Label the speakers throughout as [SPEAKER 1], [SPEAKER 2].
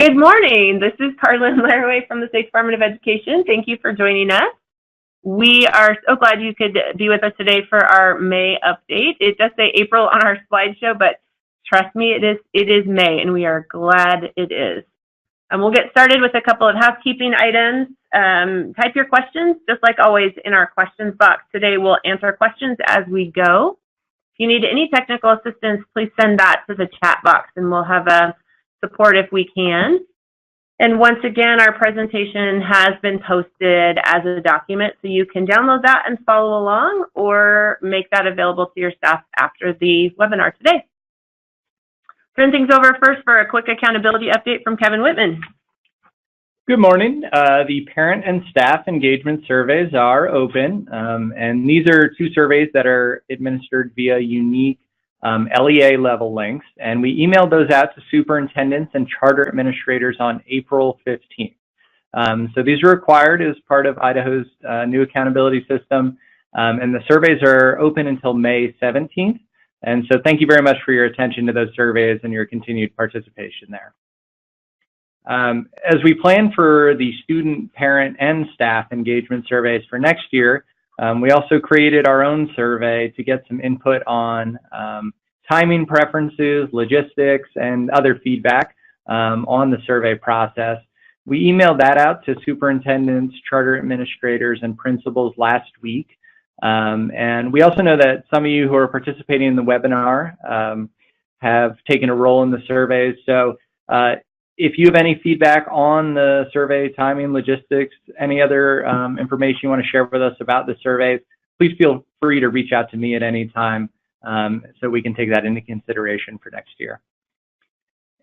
[SPEAKER 1] Good morning. This is Carlin Laraway from the State Department of Education. Thank you for joining us. We are so glad you could be with us today for our May update. It does say April on our slideshow, but trust me, it is May, and we are glad it is. We'll get started with a couple of housekeeping items. Type your questions, just like always, in our questions box. Today, we'll answer questions as we go. If you need any technical assistance, please send that to the chat box, and we'll have support if we can. And once again, our presentation has been posted as a document, so you can download that and follow along or make that available to your staff after the webinar today. Turn things over first for a quick accountability update from Kevin Whitman.
[SPEAKER 2] Good morning. The parent and staff engagement surveys are open, and these are two surveys that are administered via unique LEA level links, and we emailed those out to superintendents and charter administrators on April 15th. So these are required as part of Idaho's new accountability system, and the surveys are open until May 17th. And so thank you very much for your attention to those surveys and your continued participation there. As we plan for the student, parent, and staff engagement surveys for next year, we also created our own survey to get some input on timing preferences, logistics, and other feedback on the survey process. We emailed that out to superintendents, charter administrators, and principals last week. And we also know that some of you who are participating in the webinar have taken a role in the surveys. So if you have any feedback on the survey, timing, logistics, any other information you want to share with us about the surveys, please feel free to reach out to me at any time so we can take that into consideration for next year.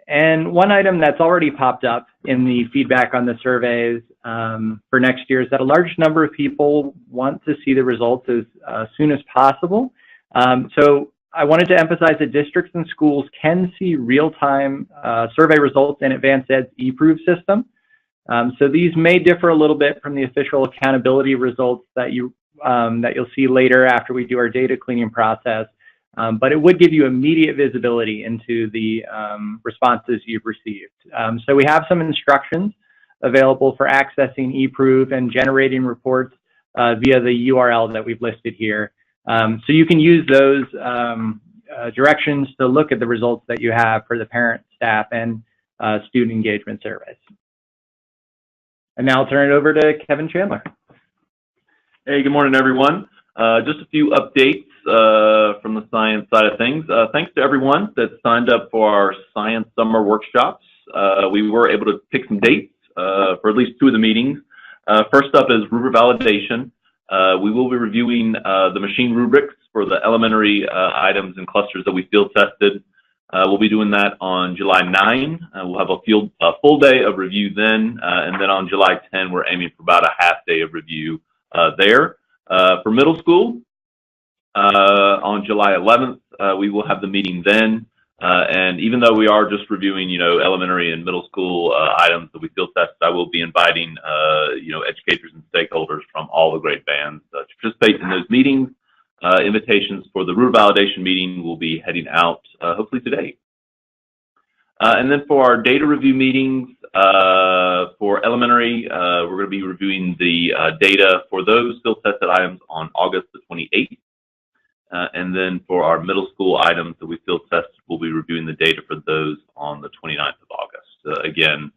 [SPEAKER 2] And one item that's already popped up in the feedback on the surveys for next year is that a large number of people want to see the results as soon as possible. So I wanted to emphasize that districts and schools can see real-time survey results in Advanced Ed's eProve system. So these may differ a little bit from the official accountability results that you'll see later after we do our data cleaning process, but it would give you immediate visibility into the responses you've received. So we have some instructions available for accessing eProve and generating reports via the URL that we've listed here. So you can use those directions to look at the results that you have for the parent, staff, and student engagement surveys. And now I'll turn it over to Kevin Chandler.
[SPEAKER 3] Hey, good morning, everyone. Just a few updates from the science side of things. Thanks to everyone that signed up for our science summer workshops. We were able to pick some dates for at least two of the meetings. First up is rubric validation. We will be reviewing the machine rubrics for the elementary items and clusters that we field tested. We'll be doing that on July 9. We'll have a full day of review then, and then on July 10, we're aiming for about a half day of review there. For middle school, on July 11th, we will have the meeting then. And even though we are just reviewing, elementary and middle school items that we field tested, I will be inviting, educators and stakeholders from all the grade bands to participate in those meetings. Invitations for the rubric validation meeting will be heading out hopefully today. And then for our data review meetings for elementary, we're going to be reviewing the data for those field tested items on August the 28th. And then for our middle school items that we field tested, we'll be reviewing the data for those on the 29th of August. Again,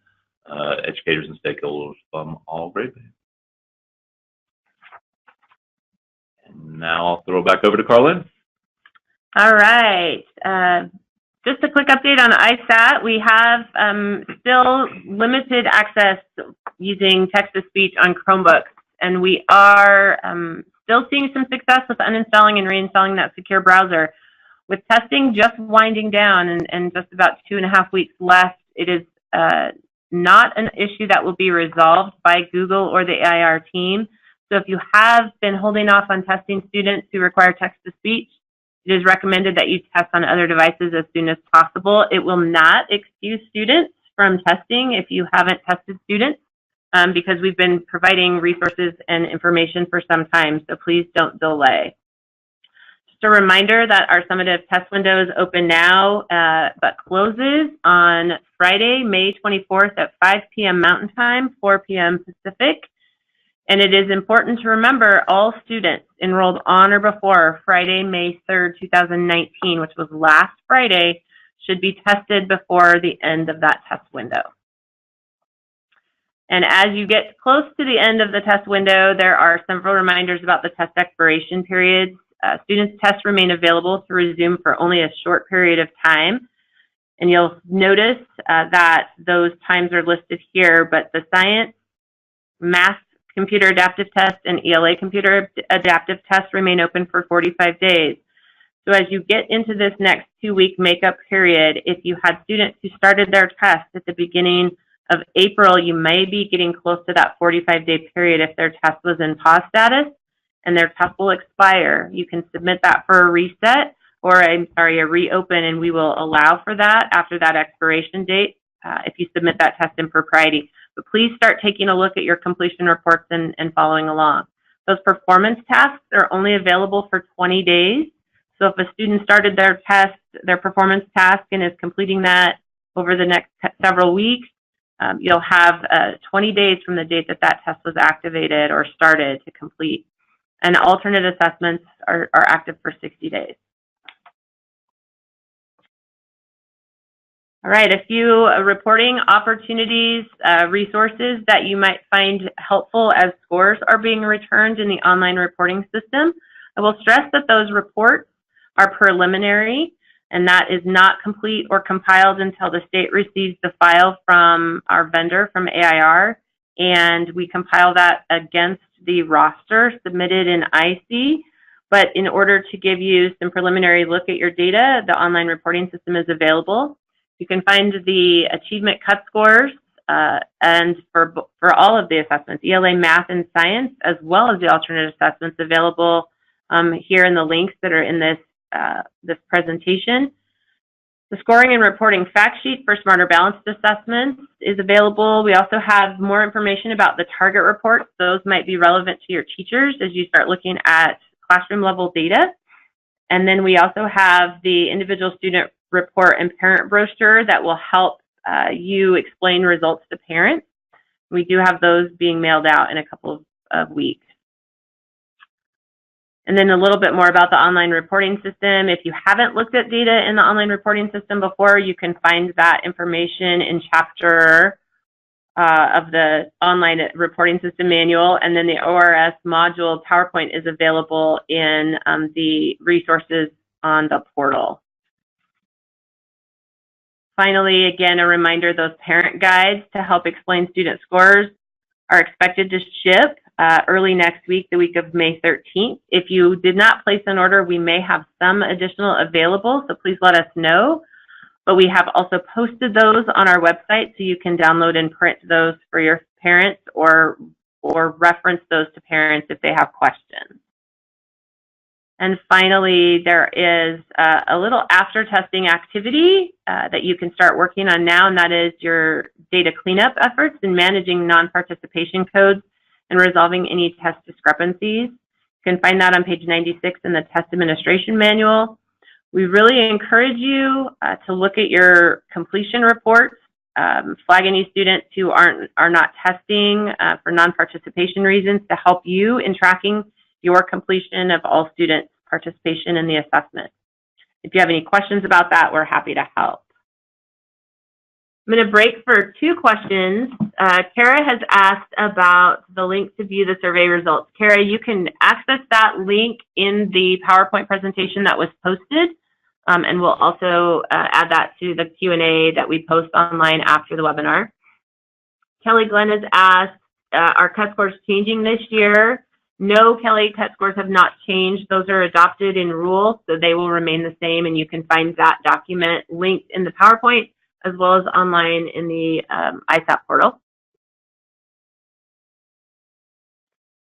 [SPEAKER 3] educators and stakeholders from all grade bands. And now I'll throw it back over to Carlin.
[SPEAKER 1] All right. Just a quick update on ISAT. We have still limited access using text-to-speech on Chromebooks, and we are still seeing some success with uninstalling and reinstalling that secure browser. With testing just winding down and just about 2.5 weeks left, it is not an issue that will be resolved by Google or the AIR team. So if you have been holding off on testing students who require text-to-speech, it is recommended that you test on other devices as soon as possible. It will not excuse students from testing if you haven't tested students, because we've been providing resources and information for some time, so please don't delay. a reminder that our summative test window is open now, but closes on Friday, May 24th at 5 p.m. Mountain Time, 4 p.m. Pacific. And it is important to remember all students enrolled on or before Friday, May 3rd, 2019, which was last Friday, should be tested before the end of that test window. And as you get close to the end of the test window, there are several reminders about the test expiration periods. Students' tests remain available to resume for only a short period of time. And you'll notice that those times are listed here, but the science, math, computer adaptive test, and ELA computer adaptive test remain open for 45 days. So as you get into this next 2-week makeup period, if you had students who started their test at the beginning of April, you may be getting close to that 45-day period if their test was in pause status and their test will expire. You can submit that for a reset or, a reopen, and we will allow for that after that expiration date if you submit that test in propriety. But please start taking a look at your completion reports and following along. Those performance tasks are only available for 20 days. So if a student started their test, their performance task, and is completing that over the next several weeks, you'll have 20 days from the date that that test was activated or started to complete. And alternate assessments are active for 60 days. All right, a few reporting opportunities, resources that you might find helpful as scores are being returned in the online reporting system. I will stress that those reports are preliminary, and that is not complete or compiled until the state receives the file from our vendor, from AIR, and we compile that against the roster submitted in IC. But in order to give you some preliminary look at your data, the online reporting system is available. You can find the achievement cut scores and for all of the assessments, ELA, math, and science, as well as the alternate assessments available here in the links that are in this presentation. The scoring and reporting fact sheet for Smarter Balanced assessments is available. We also have more information about the target reports. Those might be relevant to your teachers as you start looking at classroom level data. And then we also have the individual student report and parent brochure that will help you explain results to parents. We do have those being mailed out in a couple of weeks. And then a little bit more about the online reporting system. If you haven't looked at data in the online reporting system before, you can find that information in chapter of the online reporting system manual. And then the ORS module PowerPoint is available in the resources on the portal. Finally, again, a reminder, those parent guides to help explain student scores are expected to ship early next week, the week of May 13th. If you did not place an order, we may have some additional available, so please let us know. But we have also posted those on our website, so you can download and print those for your parents or reference those to parents if they have questions. And finally, there is a little after testing activity that you can start working on now, and that is your data cleanup efforts in managing non-participation codes and resolving any test discrepancies. You can find that on page 96 in the test administration manual. We really encourage you to look at your completion reports, flag any students who are not testing for non-participation reasons to help you in tracking your completion of all students' participation in the assessment. If you have any questions about that, we're happy to help. I'm going to break for 2 questions. Kara has asked about the link to view the survey results. Kara, you can access that link in the PowerPoint presentation that was posted, and we'll also add that to the Q&A that we post online after the webinar. Kelly Glenn has asked, are cut scores changing this year? No, Kelly, cut scores have not changed. Those are adopted in rules, so they will remain the same, and you can find that document linked in the PowerPoint as well as online in the ISAP portal.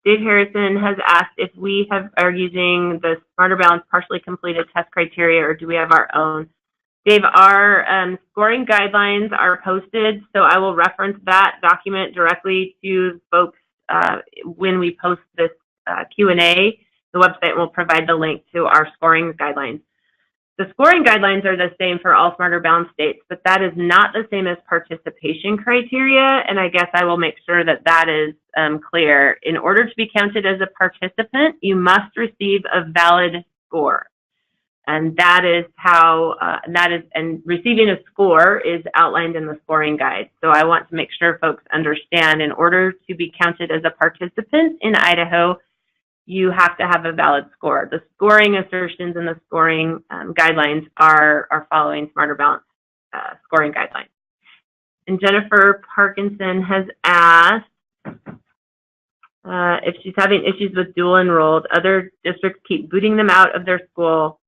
[SPEAKER 1] Dave Harrison has asked if we are using the Smarter Balanced partially completed test criteria, or do we have our own? Dave, our scoring guidelines are posted, so I will reference that document directly to folks when we post this Q&A. the website will provide the link to our scoring guidelines. The scoring guidelines are the same for all Smarter Balanced states, but that is not the same as participation criteria, and I guess I will make sure that that is clear. In order to be counted as a participant, you must receive a valid score. And that is how, and receiving a score is outlined in the scoring guide. So I want to make sure folks understand, in order to be counted as a participant in Idaho, you have to have a valid score. The scoring assertions and the scoring guidelines are following Smarter Balanced scoring guidelines. And Jennifer Parkinson has asked if she's having issues with dual enrolled. Other districts keep booting them out of their school.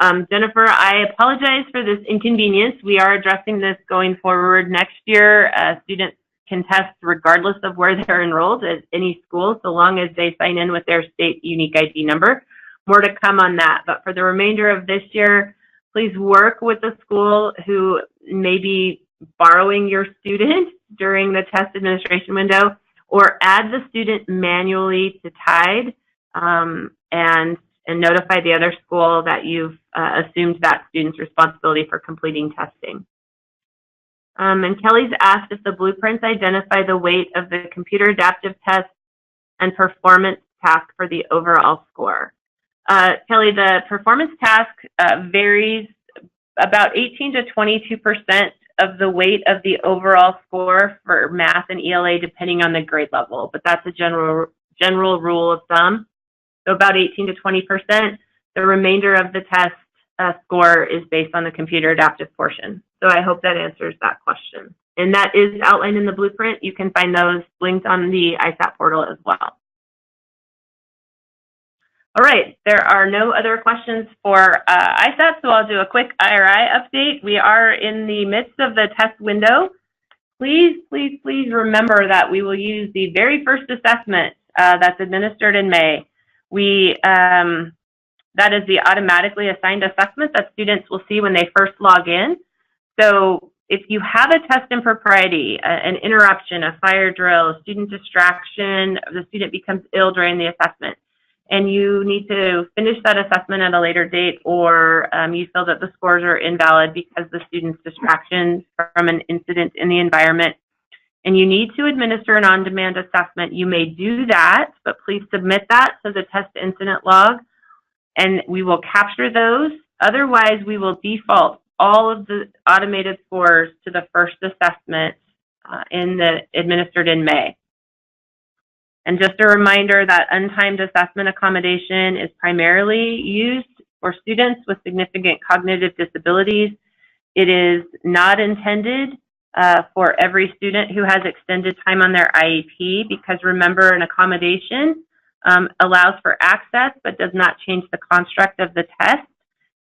[SPEAKER 1] Jennifer, I apologize for this inconvenience. We are addressing this going forward. Next year, students can test regardless of where they're enrolled at any school, so long as they sign in with their state unique ID number. More to come on that. But for the remainder of this year, please work with the school who may be borrowing your student during the test administration window, or add the student manually to TIDE and notify the other school that you've assumed that student's responsibility for completing testing. And Kelly's asked if the blueprints identify the weight of the computer adaptive test and performance task for the overall score. Kelly, the performance task varies about 18 to 22% of the weight of the overall score for math and ELA, depending on the grade level, but that's a general rule of thumb. So about 18 to 20%. The remainder of the test score is based on the computer adaptive portion. So I hope that answers that question. And that is outlined in the blueprint. You can find those linked on the ISAT portal as well. All right, there are no other questions for ISAT, so I'll do a quick IRI update. We are in the midst of the test window. Please, please, please remember that we will use the very first assessment that's administered in May. That is the automatically assigned assessment that students will see when they first log in. So if you have a test impropriety, an interruption, a fire drill, a student distraction, the student becomes ill during the assessment, and you need to finish that assessment at a later date, or you feel that the scores are invalid because the student's distraction from an incident in the environment, and you need to administer an on-demand assessment, you may do that, but please submit that to the test incident log, and we will capture those. Otherwise, we will default all of the automated scores to the first assessment administered in May. And just a reminder that untimed assessment accommodation is primarily used for students with significant cognitive disabilities. It is not intended for every student who has extended time on their IEP, because remember, an accommodation allows for access but does not change the construct of the test,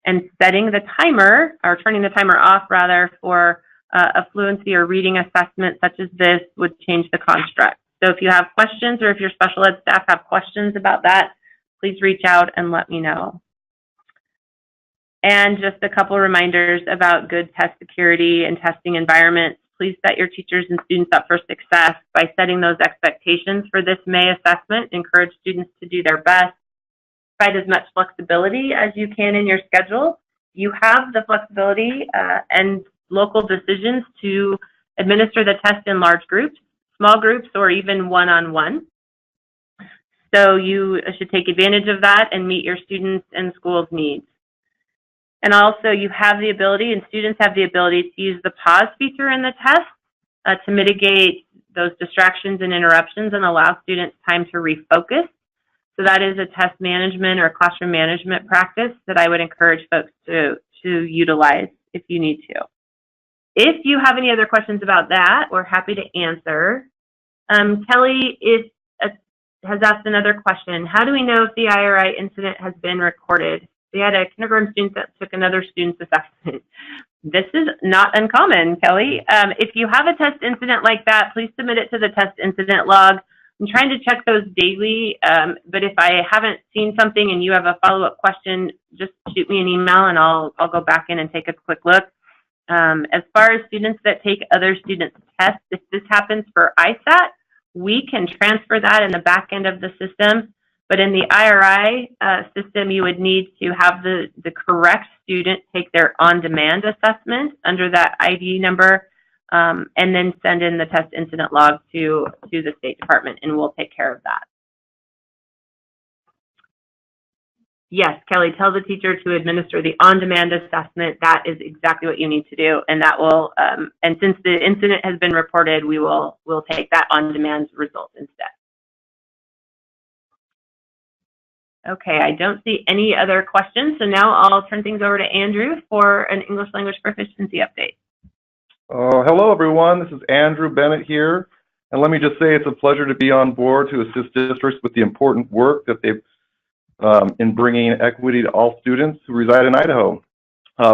[SPEAKER 1] and setting the timer, or turning the timer off rather, for a fluency or reading assessment such as this would change the construct. So if you have questions, or if your special ed staff have questions about that, please reach out and let me know. And just a couple reminders about good test security and testing environments. Please set your teachers and students up for success by setting those expectations for this May assessment. Encourage students to do their best. Provide as much flexibility as you can in your schedule. You have the flexibility and local decisions to administer the test in large groups, small groups, or even one-on-one. So you should take advantage of that and meet your students and schools' needs. And also, you have the ability, and students have the ability, to use the pause feature in the test to mitigate those distractions and interruptions and allow students time to refocus. So that is a test management or classroom management practice that I would encourage folks to utilize if you need to. If you have any other questions about that, we're happy to answer. Kelly has asked another question. How do we know if the IRI incident has been recorded? We had a kindergarten student that took another student's assessment. This is not uncommon, Kelly. If you have a test incident like that, please submit it to the test incident log. I'm trying to check those daily, but if I haven't seen something and you have a follow-up question, just shoot me an email and I'll go back in and take a quick look. As far as students that take other students' tests, if this happens for ISAT, we can transfer that in the back end of the system But in the IRI system, you would need to have the correct student take their on-demand assessment under that ID number, and then send in the test incident log to the State Department, and we'll take care of that. Yes, Kelly, tell the teacher to administer the on-demand assessment. That is exactly what you need to do, and that will. And since the incident has been reported, we'll take that on-demand result instead. Okay, I don't see any other questions, so now I'll turn things over to Andrew for an English language proficiency update.
[SPEAKER 4] Hello, everyone. This is Andrew Bennett here, and let me just say it's a pleasure to be on board to assist districts with the important work that they've in bringing equity to all students who reside in Idaho.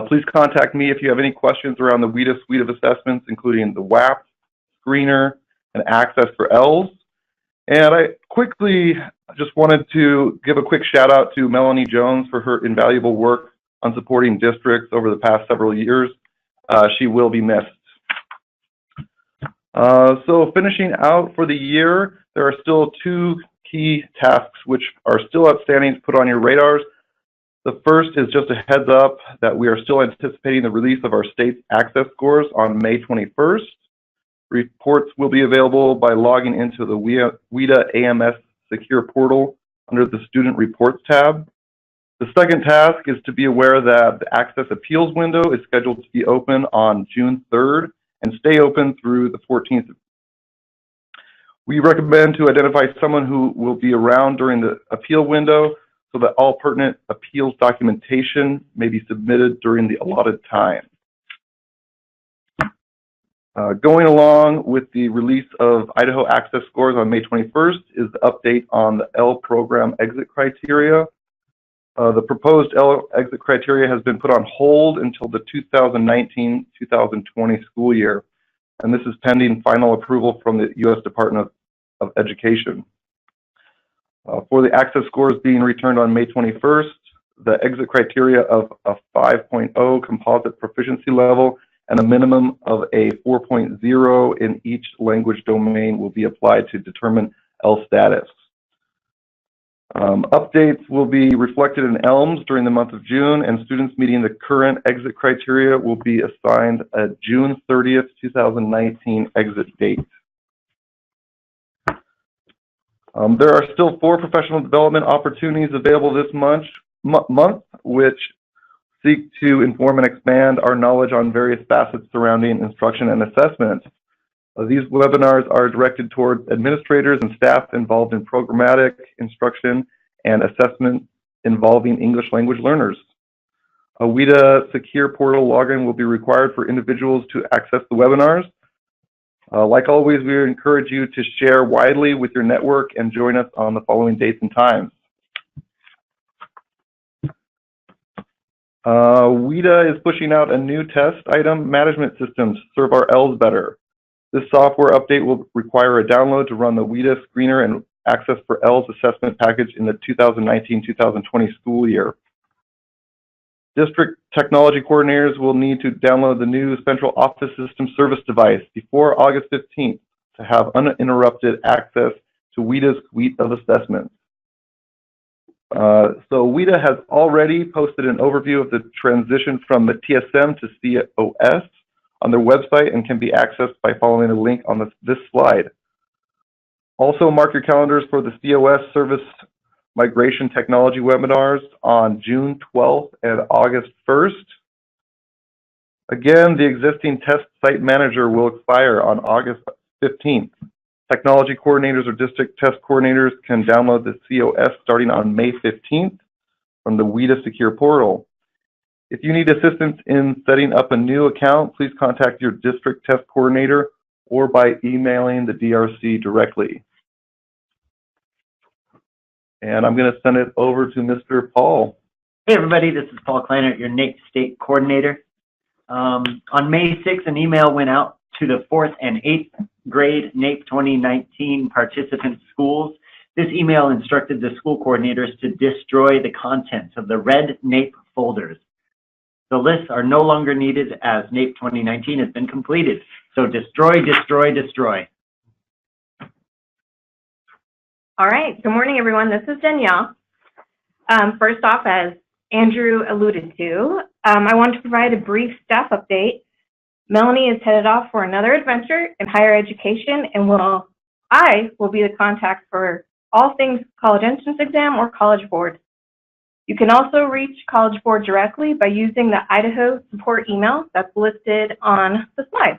[SPEAKER 4] Please contact me if you have any questions around the WIDA suite of assessments, including the WAP, screener, and access for ELS. And I quickly just wanted to give a quick shout out to Melanie Jones for her invaluable work on supporting districts over the past several years. She will be missed. So finishing out for the year, there are still two key tasks which are still outstanding to put on your radars. The first is just a heads up that we are still anticipating the release of our state's access scores on May 21st. Reports will be available by logging into the WIDA AMS Secure Portal under the Student Reports tab. The second task is to be aware that the Access Appeals window is scheduled to be open on June 3rd and stay open through the 14th. We recommend to identify someone who will be around during the appeal window so that all pertinent appeals documentation may be submitted during the allotted time. Going along with the release of Idaho Access Scores on May 21st is the update on the L program exit criteria. The proposed L exit criteria has been put on hold until the 2019-2020 school year, and this is pending final approval from the U.S. Department of Education. For the access scores being returned on May 21st, the exit criteria of a 5.0 composite proficiency level and a minimum of a 4.0 in each language domain will be applied to determine L status. Updates will be reflected in ELMS during the month of June, and students meeting the current exit criteria will be assigned a June 30th, 2019 exit date. There are still 4 professional development opportunities available this month, which seek to inform and expand our knowledge on various facets surrounding instruction and assessment. These webinars are directed towards administrators and staff involved in programmatic instruction and assessment involving English language learners. A WIDA secure portal login will be required for individuals to access the webinars. Like always, we encourage you to share widely with your network and join us on the following dates and times. WIDA is pushing out a new test item management system to serve our ELs better. This software update will require a download to run the WIDA screener and access for ELs assessment package in the 2019-2020 school year. District technology coordinators will need to download the new Central Office System Service device before August 15th to have uninterrupted access to WIDA's suite of assessments. So WIDA has already posted an overview of the transition from the TSM to COS on their website and can be accessed by following a link on this slide. Also, mark your calendars for the COS service migration technology webinars on June 12th and August 1st. Again, the existing test site manager will expire on August 15th. Technology coordinators or district test coordinators can download the COS starting on May 15th from the WIDA Secure Portal. If you need assistance in setting up a new account, please contact your district test coordinator or by emailing the DRC directly. And I'm going to send it over to Mr. Paul.
[SPEAKER 5] Hey everybody, this is Paul Kleinert, your NAEP State Coordinator. On May 6th, an email went out to the 4th and 8th grade NAEP 2019 participant schools. This email instructed the school coordinators to destroy the contents of the red NAEP folders. The lists are no longer needed as NAEP 2019 has been completed. So destroy, destroy, destroy.
[SPEAKER 6] All right, good morning, everyone. This is Danielle. First off, as Andrew alluded to, I want to provide a brief staff update. Melanie is headed off for another adventure in higher education, and I will be the contact for all things college entrance exam or College Board. You can also reach College Board directly by using the Idaho support email that's listed on the slide.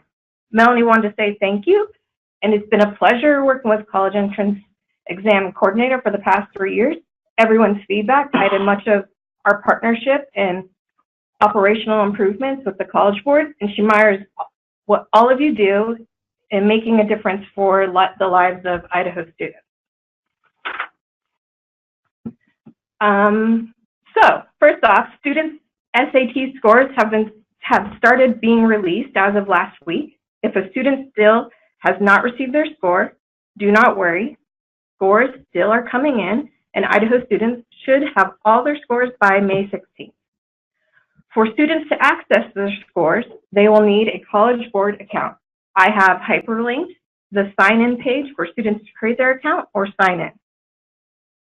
[SPEAKER 6] Melanie wanted to say thank you, and it's been a pleasure working with College Entrance Exam Coordinator for the past 3 years. Everyone's feedback guided much of our partnership and operational improvements with the College Board, and she admires what all of you do in making a difference for the lives of Idaho students. So first off, students' SAT scores have started being released as of last week. If a student still has not received their score, do not worry. Scores still are coming in, and Idaho students should have all their scores by May 16th. For students to access their scores, they will need a College Board account. I have hyperlinked the sign-in page for students to create their account or sign in.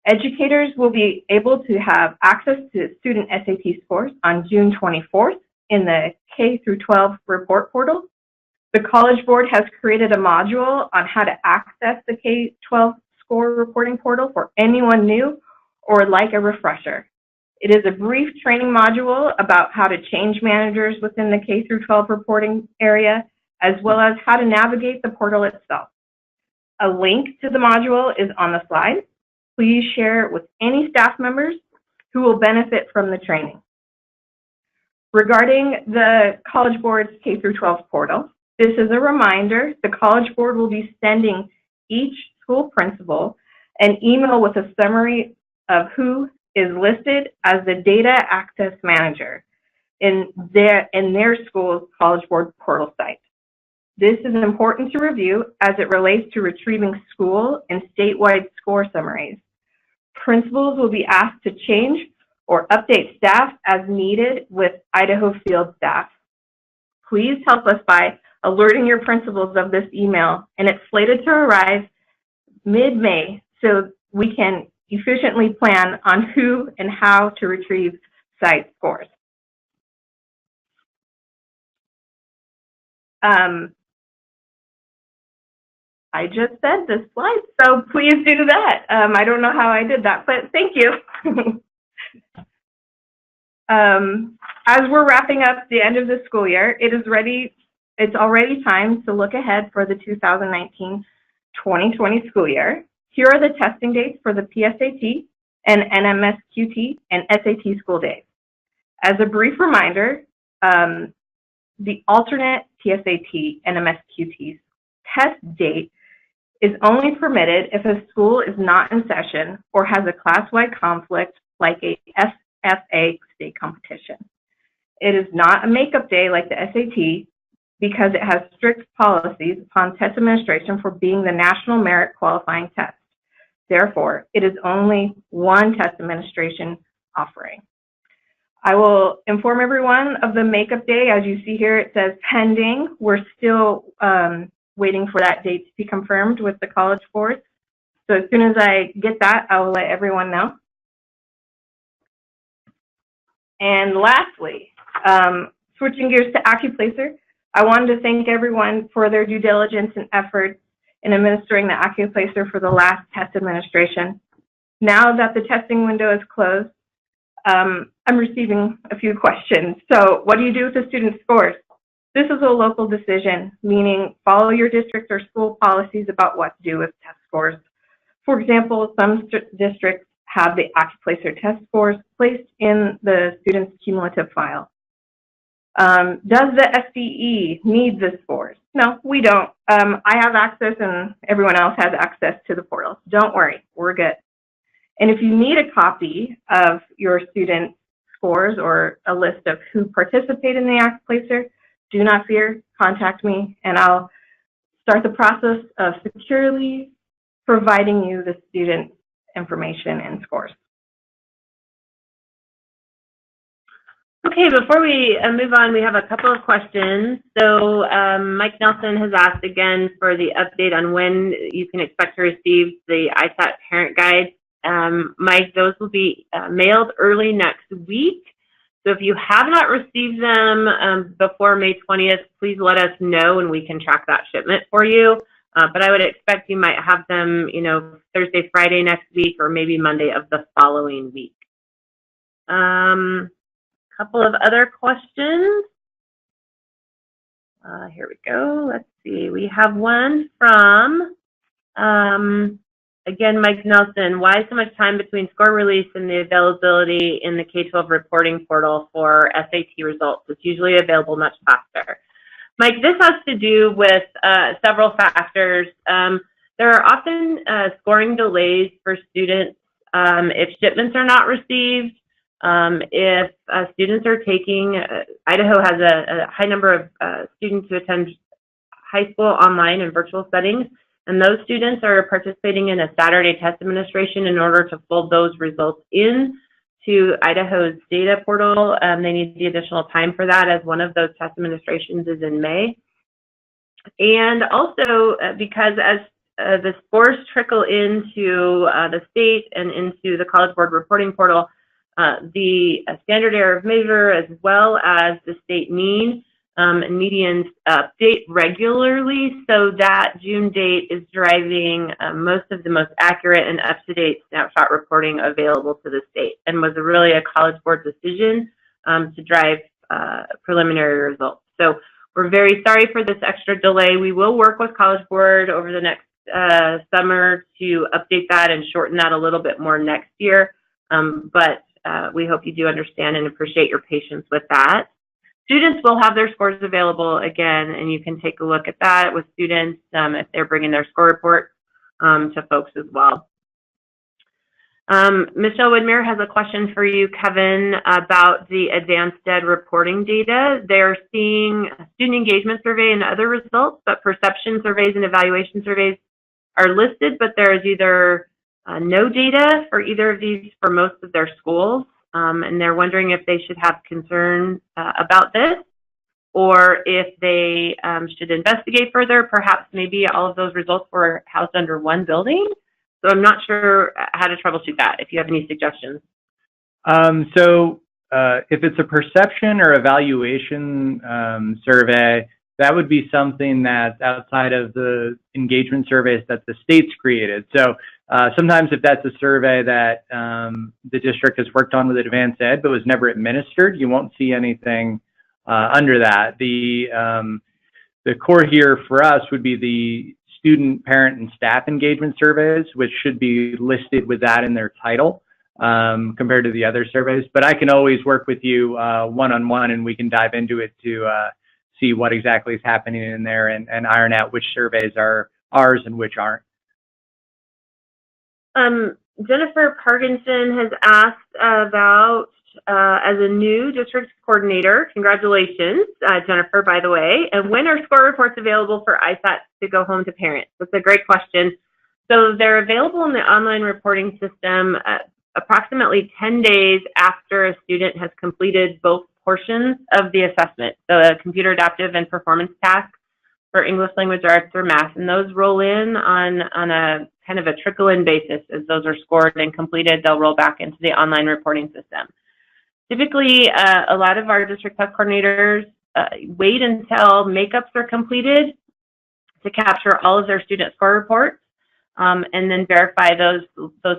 [SPEAKER 6] Educators will be able to have access to student SAT scores on June 24th in the K-12 report portal. The College Board has created a module on how to access the K-12 score reporting portal for anyone new or like a refresher. It is a brief training module about how to change managers within the K-12 reporting area, as well as how to navigate the portal itself. A link to the module is on the slide. Please share it with any staff members who will benefit from the training. Regarding the College Board's K-12 portal, this is a reminder the College Board will be sending each school principal an email with a summary of who is listed as the data access manager in their school's College Board portal site. This is important to review as it relates to retrieving school and statewide score summaries. Principals will be asked to change or update staff as needed with Idaho field staff. Please help us by alerting your principals of this email, and it's slated to arrive mid-May so we can efficiently plan on who and how to retrieve site scores. I just said this slide, so please do that. I don't know how I did that, but thank you. As we're wrapping up the end of the school year, it's already time to look ahead for the 2019-2020 school year. Here are the testing dates for the PSAT and NMSQT and SAT school days. As a brief reminder, the alternate PSAT NMSQT test date is only permitted if a school is not in session or has a class-wide conflict like a SFA state competition. It is not a makeup day like the SAT because it has strict policies upon test administration for being the national merit qualifying test. Therefore, it is only one test administration offering. I will inform everyone of the makeup day. As you see here, it says pending. We're still waiting for that date to be confirmed with the College Board. So as soon as I get that, I will let everyone know. And lastly, switching gears to ACCUPLACER, I wanted to thank everyone for their due diligence and efforts in administering the ACCUPLACER for the last test administration. Now that the testing window is closed, I'm receiving a few questions. So what do you do with the student scores? This is a local decision, meaning follow your district or school policies about what to do with test scores. For example, some districts have the ACCUPLACER test scores placed in the student's cumulative file. Does the SDE need the scores? No, we don't. I have access and everyone else has access to the portal. Don't worry, we're good. And if you need a copy of your student scores or a list of who participated in the ACCUPLACER, do not fear, contact me and I'll start the process of securely providing you the student information and scores.
[SPEAKER 1] Okay, before we move on, we have a couple of questions. So Mike Nelson has asked again for the update on when you can expect to receive the ISAT parent guide. Mike, those will be mailed early next week. So if you have not received them before May 20th, please let us know and we can track that shipment for you. But I would expect you might have them, you know, Thursday, Friday next week, or maybe Monday of the following week. Couple of other questions. Here we go. Let's see. We have one from, again, Mike Nelson. Why so much time between score release and the availability in the K-12 reporting portal for SAT results? It's usually available much faster. Mike, this has to do with several factors. There are often scoring delays for students if shipments are not received. If students are taking, Idaho has a high number of students who attend high school online and virtual settings, and those students are participating in a Saturday test administration in order to fold those results in to Idaho's data portal. They need the additional time for that, as one of those test administrations is in May. And also because as the scores trickle into the state and into the College Board reporting portal, the standard error of measure as well as the state mean and medians update regularly, so that June date is driving most of the most accurate and up-to-date snapshot reporting available to the state, and was really a College Board decision to drive preliminary results. So we're very sorry for this extra delay. We will work with College Board over the next summer to update that and shorten that a little bit more next year, but we hope you do understand and appreciate your patience with that. Students will have their scores available again, and you can take a look at that with students if they're bringing their score report to folks as well. Michelle Widmer has a question for you, Kevin, about the advanced ed reporting data. They're seeing student engagement survey and other results, but perception surveys and evaluation surveys are listed, but there is either no data for either of these for most of their schools, and they're wondering if they should have concern about this, or if they should investigate further. Perhaps maybe all of those results were housed under one building. So I'm not sure how to troubleshoot that, if you have any suggestions.
[SPEAKER 2] If it's a perception or evaluation survey, that would be something that's outside of the engagement surveys that the state's created. So sometimes if that's a survey that the district has worked on with advanced ed but was never administered, you won't see anything under that. The core here for us would be the student, parent, and staff engagement surveys, which should be listed with that in their title compared to the other surveys. But I can always work with you one-on-one, and we can dive into it to see what exactly is happening in there and iron out which surveys are ours and which aren't.
[SPEAKER 1] Jennifer Parkinson has asked about, as a new district coordinator, congratulations, Jennifer, by the way, and when are score reports available for ISAT to go home to parents? That's a great question. So they're available in the online reporting system approximately 10 days after a student has completed both portions of the assessment, the computer adaptive and performance tasks for English language arts or math, and those roll in on a kind of a trickle-in basis. As those are scored and completed, they'll roll back into the online reporting system. Typically, a lot of our district test coordinators wait until makeups are completed to capture all of their student score reports, and then verify those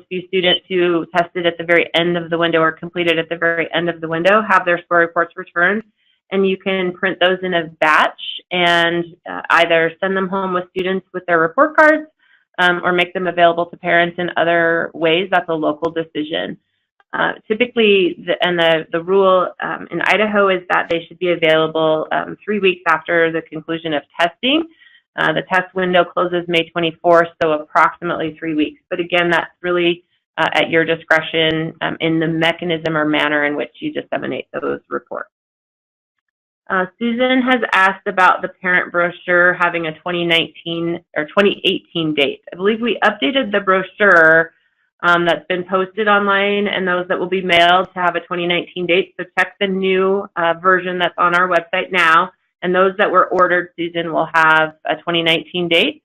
[SPEAKER 1] few students who tested at the very end of the window or completed at the very end of the window have their score reports returned, and you can print those in a batch and either send them home with students with their report cards or make them available to parents in other ways. That's a local decision. Typically, the rule in Idaho is that they should be available 3 weeks after the conclusion of testing. The test window closes May 24th, so approximately 3 weeks. But again, that's really at your discretion in the mechanism or manner in which you disseminate those reports. Susan has asked about the parent brochure having a 2019 or 2018 date. I believe we updated the brochure that's been posted online and those that will be mailed to have a 2019 date. So check the new version that's on our website now. And those that were ordered, Susan, will have a 2019 date.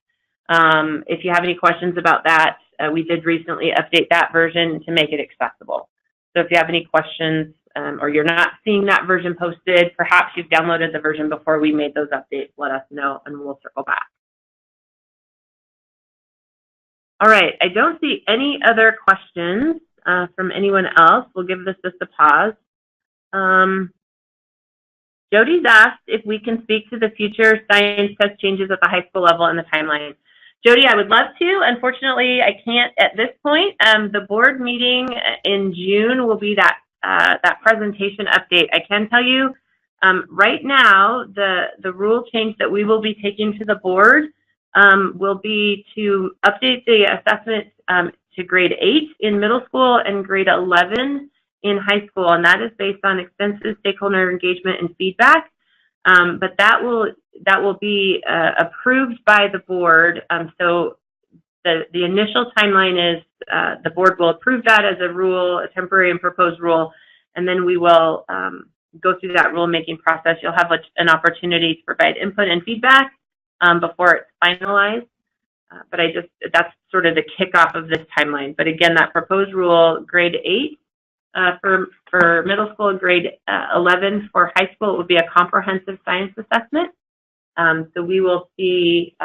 [SPEAKER 1] If you have any questions about that, we did recently update that version to make it accessible. So if you have any questions or you're not seeing that version posted, perhaps you've downloaded the version before we made those updates, let us know and we'll circle back. All right, I don't see any other questions from anyone else. We'll give this just a pause. Jody's asked if we can speak to the future science test changes at the high school level and the timeline. Jody, I would love to. Unfortunately, I can't at this point. The board meeting in June will be that presentation update. I can tell you right now, the rule change that we will be taking to the board will be to update the assessment to grade 8 in middle school and grade 11 in high school, and that is based on extensive stakeholder engagement and feedback. But that will be approved by the board. So the initial timeline is the board will approve that as a rule, a temporary and proposed rule, and then we will go through that rulemaking process. You'll have an opportunity to provide input and feedback before it's finalized. But that's sort of the kickoff of this timeline. But again, that proposed rule, grade 8 for middle school, grade 11 for high school, it will be a comprehensive science assessment. So we will see,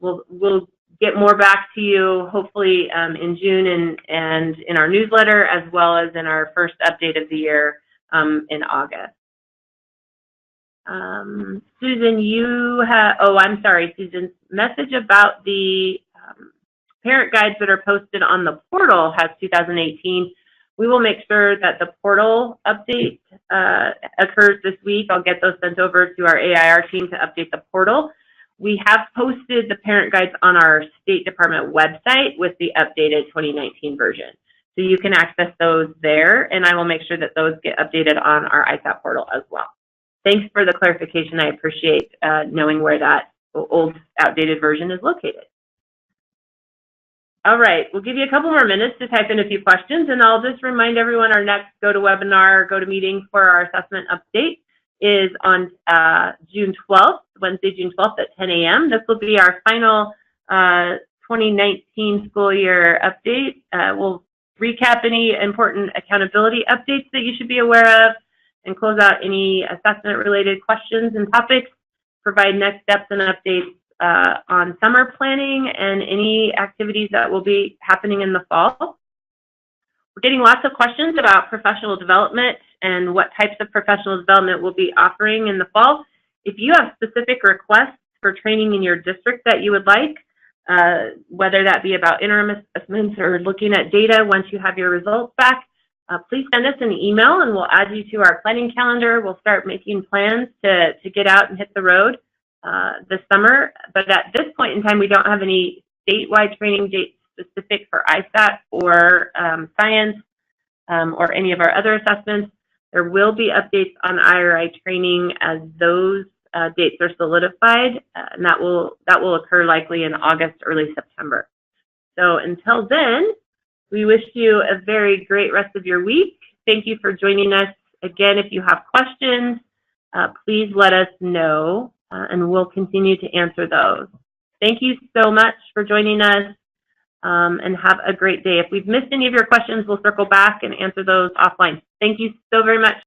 [SPEAKER 1] we'll get more back to you hopefully in June and in our newsletter, as well as in our first update of the year in August. Susan, you have, I'm sorry, Susan's message about the parent guides that are posted on the portal has 2018. We will make sure that the portal update occurs this week. I'll get those sent over to our AIR team to update the portal. We have posted the parent guides on our State Department website with the updated 2019 version. So you can access those there, and I will make sure that those get updated on our ISAT portal as well. Thanks for the clarification. I appreciate knowing where that old, outdated version is located. All right, we'll give you a couple more minutes to type in a few questions, and I'll just remind everyone our next GoToWebinar, GoToMeeting for our assessment update is on June 12th, Wednesday, June 12th at 10 a.m. This will be our final 2019 school year update. We'll recap any important accountability updates that you should be aware of and close out any assessment-related questions and topics, provide next steps and updates on summer planning and any activities that will be happening in the fall. We're getting lots of questions about professional development and what types of professional development we'll be offering in the fall. If you have specific requests for training in your district that you would like, whether that be about interim assessments or looking at data once you have your results back, please send us an email and we'll add you to our planning calendar. We'll start making plans to get out and hit the road this summer. But at this point in time, we don't have any statewide training dates specific for ISAT or science or any of our other assessments. There will be updates on IRI training as those dates are solidified, and that will occur likely in August, early September. So until then, we wish you a very great rest of your week. Thank you for joining us. Again, if you have questions, please let us know, and we'll continue to answer those. Thank you so much for joining us, and have a great day. If we've missed any of your questions, we'll circle back and answer those offline. Thank you so very much.